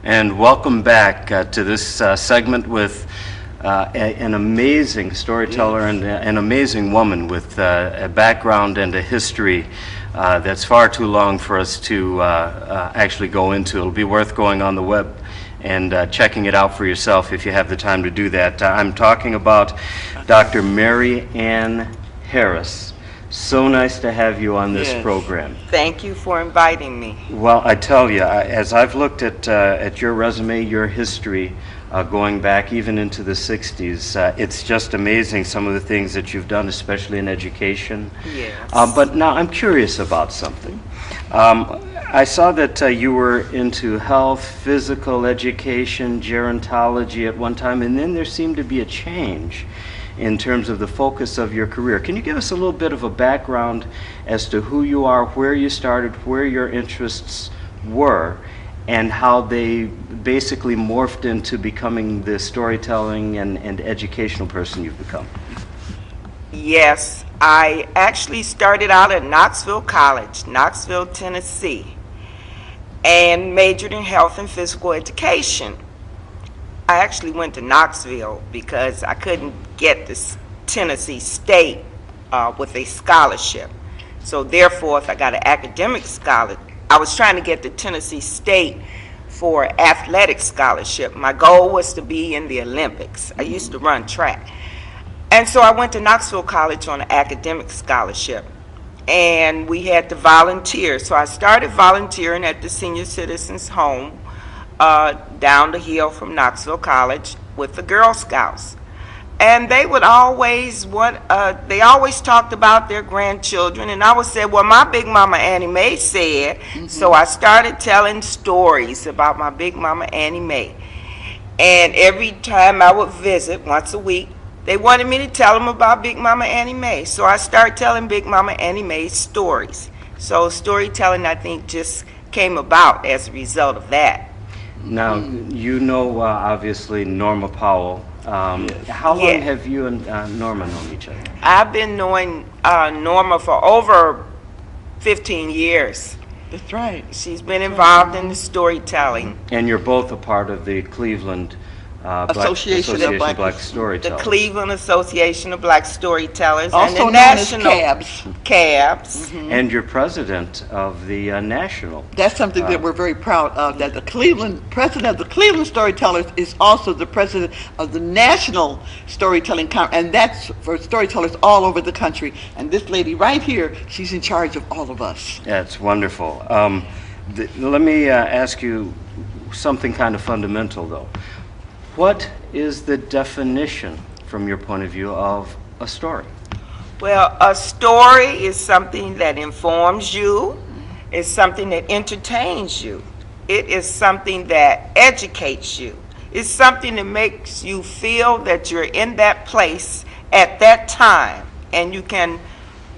And welcome back to this segment with an amazing storyteller and an amazing woman with a background and a history that's far too long for us to actually go into. It'll be worth going on the web and checking it out for yourself if you have the time to do that. I'm talking about Dr. Mary Ann Harris. So nice to have you on this program. Thank you for inviting me. Well, I tell you, as I've looked at your resume, your history, going back even into the 60s, it's just amazing some of the things that you've done, especially in education. Yes. But now I'm curious about something. I saw that you were into health, physical education, gerontology at one time, and then there seemed to be a change in terms of the focus of your career. Can you give us a little bit of a background as to who you are, where you started, where your interests were, and how they basically morphed into becoming the storytelling and educational person you've become? Yes, I actually started out at Knoxville College, Knoxville, Tennessee, and majored in health and physical education. I actually went to Knoxville because I couldn't get this Tennessee State with a scholarship. So therefore, if I got an academic scholarship, I was trying to get the Tennessee State for athletic scholarship. My goal was to be in the Olympics. I used to run track. And so I went to Knoxville College on an academic scholarship. And we had to volunteer. So I started volunteering at the senior citizens home down the hill from Knoxville College with the Girl Scouts. And they would always they always talked about their grandchildren, and I would say, well, my big mama Annie Mae said. So I started telling stories about my big mama Annie Mae. And every time I would visit, once a week, they wanted me to tell them about Big Mama Annie Mae. So I started telling Big Mama Annie Mae stories. So storytelling, I think, just came about as a result of that. Now, you know, obviously, Norma Powell. How long have you and Norma known each other? I've been knowing Norma for over 15 years. That's right. She's been involved in the storytelling. And you're both a part of the Cleveland Association of Black Storytellers. The Cleveland Association of Black Storytellers. Also and the known National as CABS. CABS. And you're president of the National. That's something that we're very proud of, that the president of the Cleveland Storytellers is also the president of the National Storytelling Conference, and that's for storytellers all over the country. And this lady right here, she's in charge of all of us. That's wonderful. Let me ask you something kind of fundamental, though. What is the definition, from your point of view, of a story? Well, a story is something that informs you. It's something that entertains you. It is something that educates you. It's something that makes you feel that you're in that place at that time, and you can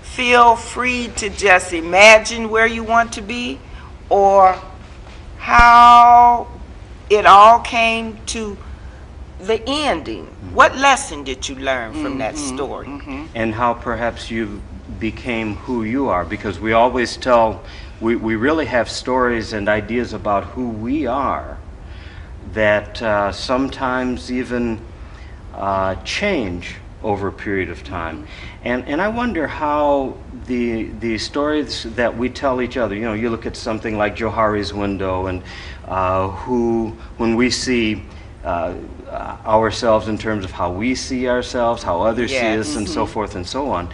feel free to just imagine where you want to be or how it all came to the ending. What lesson did you learn from that story? And how perhaps you became who you are, because we always we really have stories and ideas about who we are that sometimes even change over a period of time. And I wonder how the stories that we tell each other, you know, you look at something like Johari's Window, and when we see ourselves in terms of how we see ourselves, how others see us, and so forth and so on.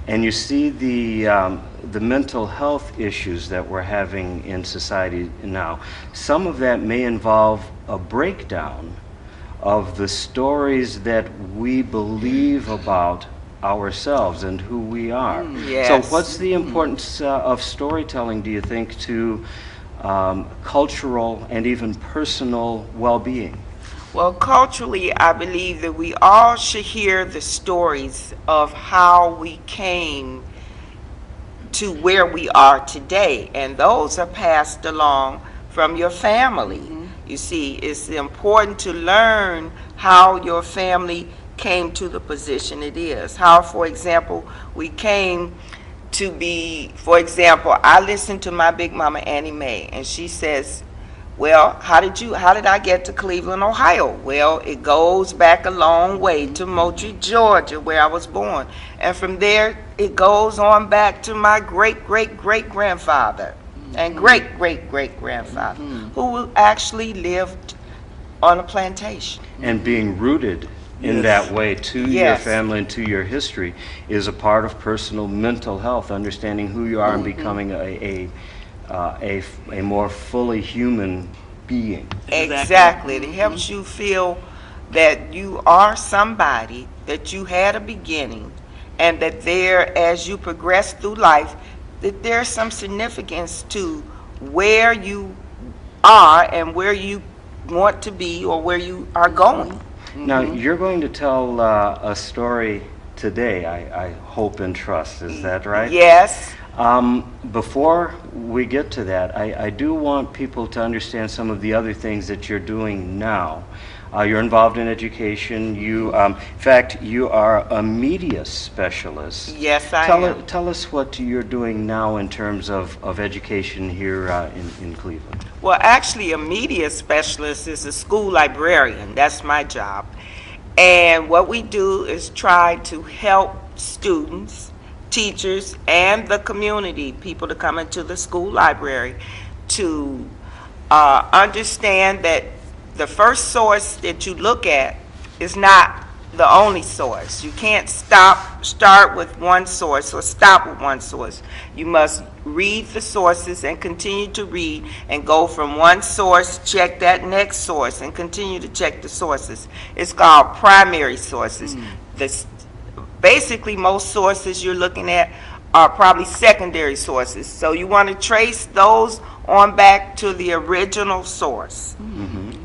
And you see the mental health issues that we're having in society now. Some of that may involve a breakdown of the stories that we believe about ourselves and who we are. So what's the importance of storytelling, do you think, to cultural and even personal well-being? Well, culturally, I believe that we all should hear the stories of how we came to where we are today, and those are passed along from your family. You see, it's important to learn how your family came to the position it is. How, for example, we came to be, for example, I listened to my big mama Annie Mae, and she says, Well, how did I get to Cleveland, Ohio? Well, it goes back a long way to Moultrie, Georgia, where I was born. And from there, it goes on back to my great-great-great-grandfather and great-great-great-grandfather, who actually lived on a plantation. And being rooted in that way to your family and to your history is a part of personal mental health, understanding who you are and becoming a more fully human being. Exactly. It helps you feel that you are somebody, that you had a beginning, and that there, as you progress through life, that there's some significance to where you are and where you want to be or where you are going. Now, you're going to tell a story today, I hope and trust. Is that right? Yes. Before we get to that, I do want people to understand some of the other things that you're doing now. You're involved in education. In fact, you are a media specialist. Yes, I am. Tell us what you're doing now in terms of education here in Cleveland. Well, actually, a media specialist is a school librarian. That's my job. And what we do is try to help students, teachers, and the community, people to come into the school library, to understand that the first source that you look at is not the only source. You can't start with one source or stop with one source. You must read the sources and continue to read and go from one source, check that next source, and continue to check the sources. It's called primary sources. Basically, most sources you're looking at are probably secondary sources. So you want to trace those on back to the original source.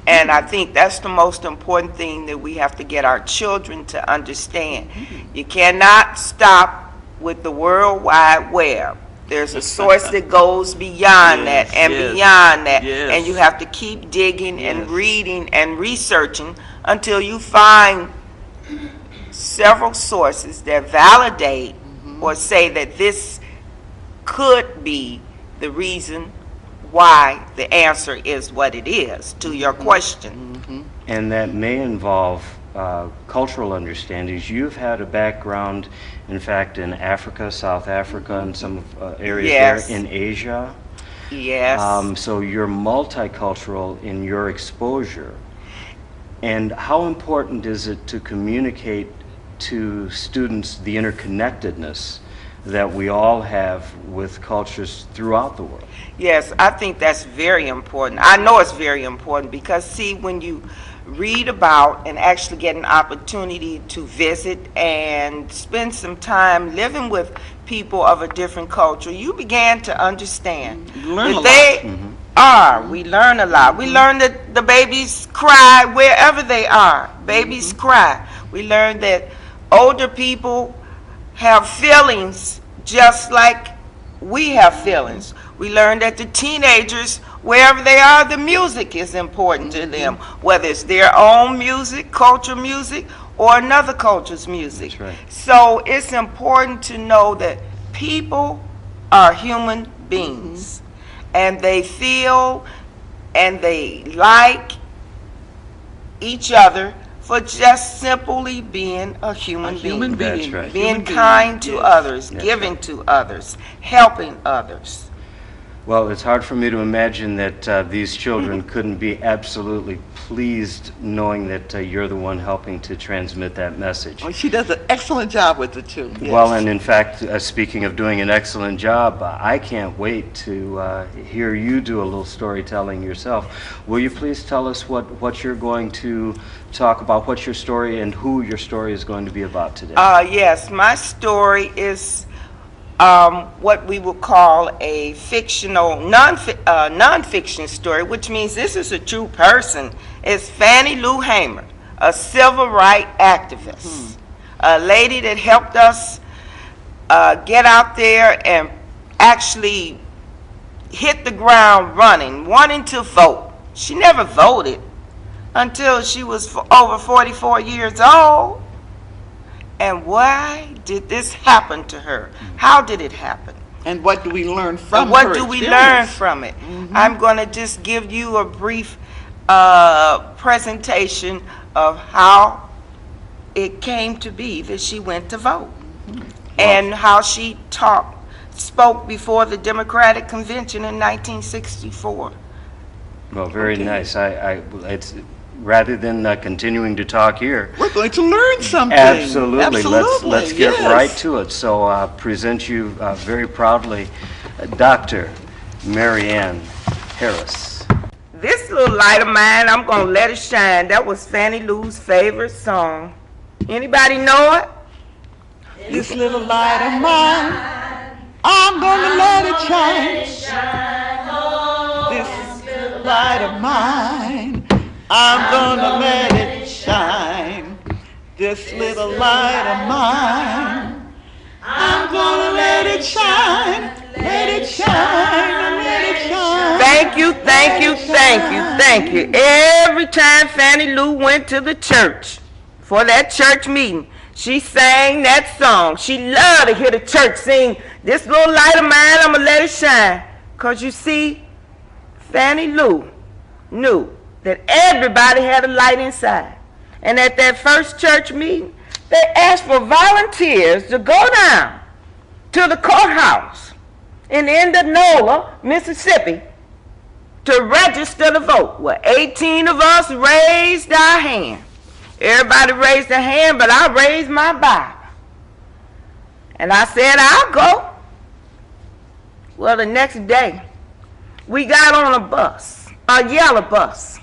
And I think that's the most important thing that we have to get our children to understand. You cannot stop with the World Wide Web. There's a source that goes beyond that and beyond that. And you have to keep digging and reading and researching until you find several sources that validate or say that this could be the reason why the answer is what it is to your question. And that may involve cultural understandings. You've had a background, in fact, in Africa, South Africa, and some areas there in Asia. Yes. So you're multicultural in your exposure. And how important is it to communicate to students the interconnectedness that we all have with cultures throughout the world? Yes, I think that's very important. I know it's very important because, see, when you read about and actually get an opportunity to visit and spend some time living with people of a different culture, you began to understand that they are. We learn a lot. We learn that the babies cry wherever they are. Babies cry. We learn that older people have feelings just like we have feelings. We learn that the teenagers, wherever they are, the music is important to them, whether it's their own music, culture music, or another culture's music. That's right. So it's important to know that people are human beings, and they feel and they like each other for just simply being a human being. That's right. Being kind to others, giving to others, helping others. Well, it's hard for me to imagine that these children couldn't be absolutely pleased knowing that you're the one helping to transmit that message. Oh, she does an excellent job with it, too. Yes. Well, and in fact, speaking of doing an excellent job, I can't wait to hear you do a little storytelling yourself. Will you please tell us what you're going to talk about, what's your story, and who your story is going to be about today? Yes, my story is what we would call a fictional, non-fiction story, which means this is a true person. It's Fannie Lou Hamer, a civil rights activist, a lady that helped us get out there and actually hit the ground running, wanting to vote. She never voted until she was over 44 years old. And why did this happen to her? How did it happen? And what do we learn from And what her do we experience? learn from it? I'm going to just give you a brief presentation of how it came to be that she went to vote, and how she spoke before the Democratic Convention in 1964. Well, very nice. It's rather than continuing to talk here. We're going to learn something. Absolutely. Let's get yes. right to it. So present you very proudly, Dr. Marianne Harris. This little light of mine, I'm gonna let it shine. That was Fannie Lou's favorite song. Anybody know it? This little light of mine, I'm gonna let it shine. This little light of mine, I'm gonna let it shine. This little light of mine, I'm gonna let it shine. Let it shine, let it shine. Thank you, thank you, thank you, thank you. Every time Fannie Lou went to the church for that church meeting, she sang that song. She loved to hear the church sing, "This little light of mine, I'm gonna let it shine." Because you see, Fannie Lou knew that everybody had a light inside. And at that first church meeting, they asked for volunteers to go down to the courthouse in Indianola, Mississippi, to register to vote. Well, 18 of us raised our hand. Everybody raised their hand, but I raised my Bible. And I said, I'll go. Well, the next day, we got on a bus, a yellow bus,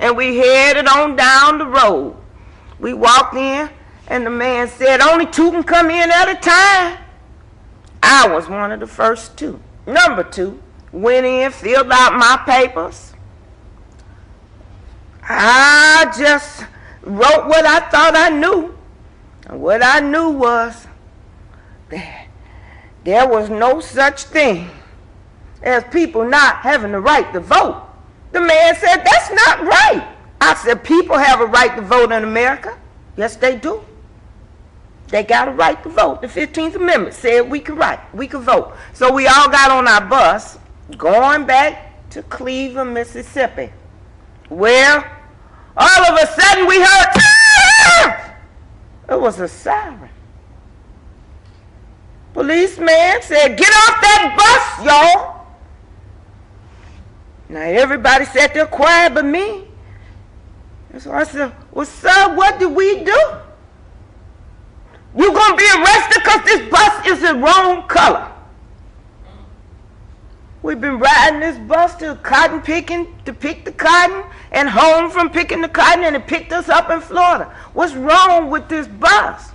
and we headed on down the road. We walked in, and the man said, only 2 can come in at a time. I was one of the first 2. Number 2, went in, filled out my papers. I just wrote what I thought I knew. And what I knew was that there was no such thing as people not having the right to vote. The man said, that's not right. I said, people have a right to vote in America. Yes, they do. They got a right to vote. The 15th Amendment said we could vote. So we all got on our bus going back to Cleveland, Mississippi. Well, all of a sudden we heard, ah! It was a siren. Policeman said, get off that bus, y'all. Now everybody sat there quiet but me. And so I said, well, sir, what did we do? You're going to be arrested because this bus is the wrong color. We've been riding this bus to cotton picking to pick the cotton, and home from picking the cotton, and it picked us up in Florida. What's wrong with this bus?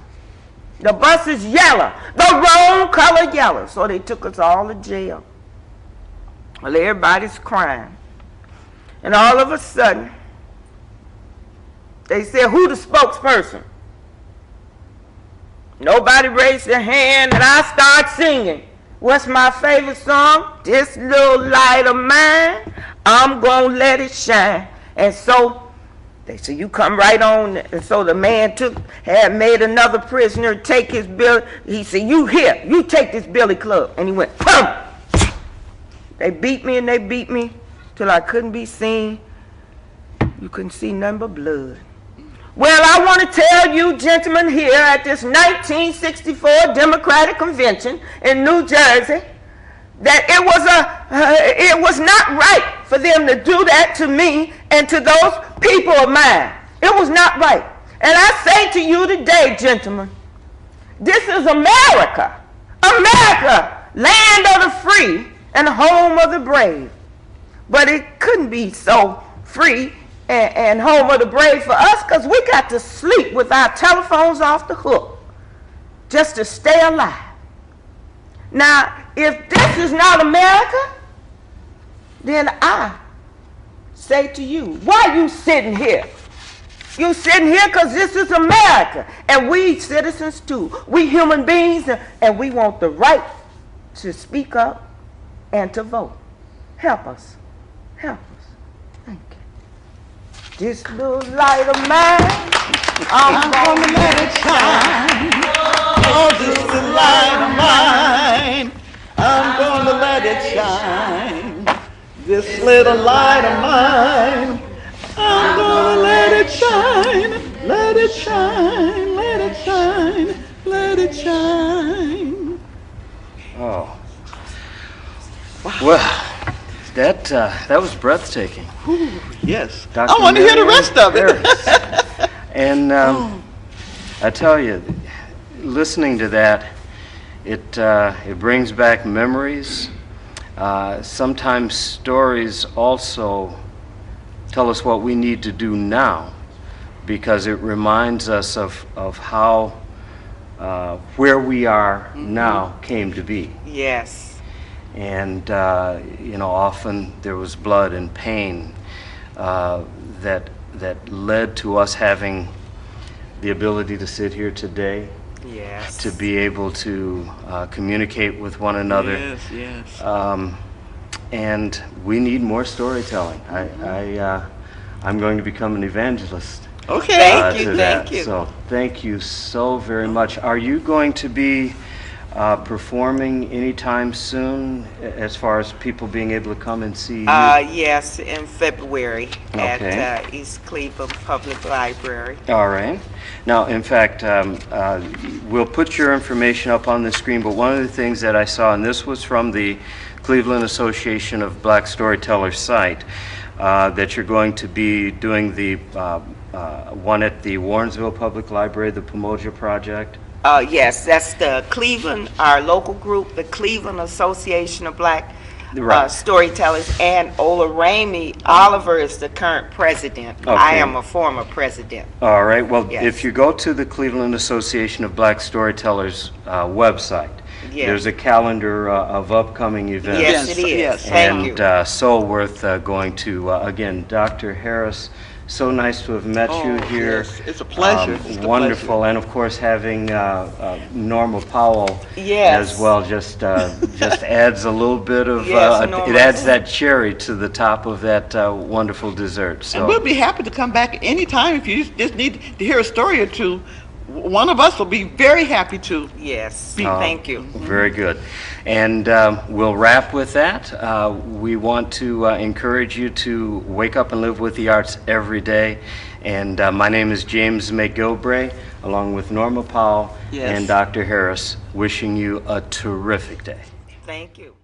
The bus is yellow, the wrong color yellow. So they took us all to jail. Well, everybody's crying. And all of a sudden, they said, who the spokesperson? Nobody raised their hand, and I start singing. What's my favorite song? This little light of mine, I'm gonna let it shine. And so they said, you come right on. And so the man had made another prisoner take his bill. He said, you here, you take this billy club. And he went, pum! They beat me and they beat me till I couldn't be seen. You couldn't see nothing but blood. Well, I want to tell you, gentlemen, here at this 1964 Democratic Convention in New Jersey, that it was not right for them to do that to me and to those people of mine. It was not right. And I say to you today, gentlemen, this is America. America, land of the free and home of the brave. But it couldn't be so free and home of the brave for us, because we got to sleep with our telephones off the hook just to stay alive. Now, if this is not America, then I say to you, why are you sitting here? You sitting here because this is America, and we citizens too. We human beings, and we want the right to speak up and to vote. Help us. Help us. Thank you. This little light of mine, I'm gonna let it shine. Oh, this little light of mine, I'm it shine. This little light of mine, I'm gonna let it shine, let it shine, let it shine, let it shine. Oh. Well, that was breathtaking. Ooh, yes. Dr. I want to hear the Marianne rest of it. Harris. And I tell you, listening to that, it brings back memories. Sometimes stories also tell us what we need to do now, because it reminds us of how where we are now came to be. Yes. And often there was blood and pain that led to us having the ability to sit here today, Yes. to be able to communicate with one another. Yes, yes. And we need more storytelling. I'm going to become an evangelist. Okay. Thank you, to thank that. you. So thank you so very much. Are you going to be performing anytime soon, as far as people being able to come and see you? Yes, in February Okay. at East Cleveland Public Library. All right. Now, in fact, we'll put your information up on the screen, but one of the things that I saw, and this was from the Cleveland Association of Black Storytellers site, that you're going to be doing the one at the Warrensville Public Library, the Pomoja Project. Yes, that's the Cleveland, our local group, the Cleveland Association of Black Right. Storytellers, and Rainey Oliver is the current president. I Okay. am a former president. All right. Well, Yes. if you go to the Cleveland Association of Black Storytellers website, Yes. there's a calendar of upcoming events. Yes, Yes, it is. yes. Thank you. And so worth going to. Again, Dr. Harris, so nice to have met you Oh, here. yes. It's a pleasure. It's a Wonderful. And of course, having Norma Powell Yes. as well just adds a little bit of, Yes, it Norma. adds that cherry to the top of that wonderful dessert. So. And we'll be happy to come back anytime if you just need to hear a story or two. One of us will be very happy to. Yes, Oh, thank you. Very good. And we'll wrap with that. We want to encourage you to wake up and live with the arts every day. And my name is James McGilbray, along with Norma Powell Yes. and Dr. Harris, wishing you a terrific day. Thank you.